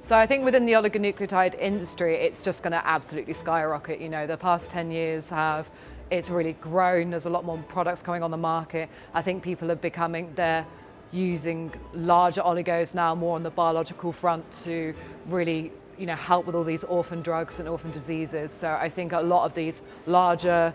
So I think within the oligonucleotide industry, it's just going to absolutely skyrocket. You know, the past 10 years it's really grown. There's a lot more products coming on the market. I think people are they're using larger oligos now more on the biological front to really, you know, help with all these orphan drugs and orphan diseases. So I think a lot of these larger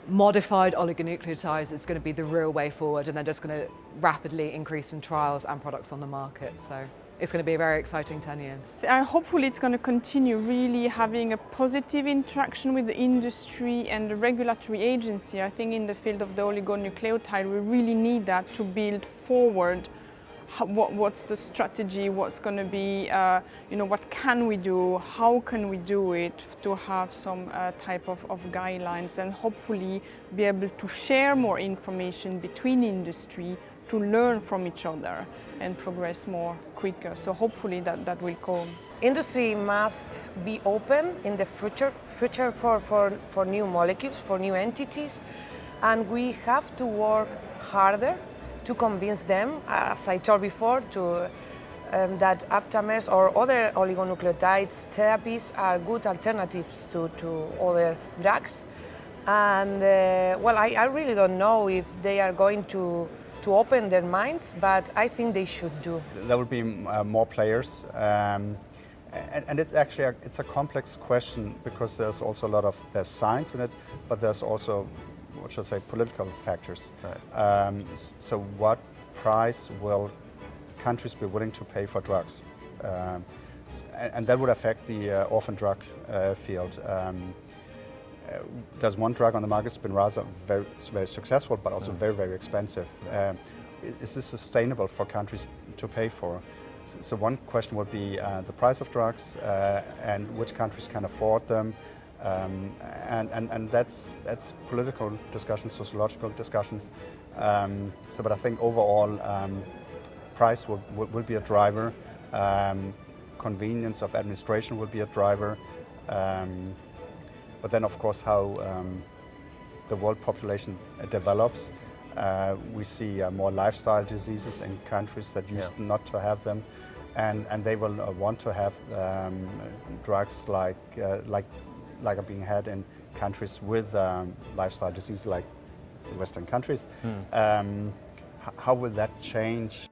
modified oligonucleotides is going to be the real way forward, and they're just going to rapidly increase in trials and products on the market. So it's going to be a very exciting 10 years. Hopefully it's going to continue really having a positive interaction with the industry and the regulatory agency. I think in the field of the oligonucleotide we really need that to build forward what's the strategy, what's going to be, what can we do, how can we do it, to have some type of guidelines, and hopefully be able to share more information between industry to learn from each other and progress more quicker. So hopefully that will come. Industry must be open in the future for new molecules, for new entities, and we have to work harder to convince them, as I told before, that aptamers or other oligonucleotides therapies are good alternatives to other drugs. And I really don't know if they are going to open their minds, but I think they should do. There will be more players, and it's actually it's a complex question, because there's also there's science in it, but there's also, what should I say, political factors. Right. So what price will countries be willing to pay for drugs? And that would affect the orphan drug field. There's one drug on the market that's been rather very successful, but also very, very expensive. Is this sustainable for countries to pay for? So one question would be the price of drugs and which countries can afford them. And that's political discussions, sociological discussions. But I think overall, price will be a driver. Convenience of administration will be a driver. But then, of course, how the world population develops. We see more lifestyle diseases in countries that used not to have them, and they will want to have drugs like are being had in countries with lifestyle disease, like Western countries. How will that change?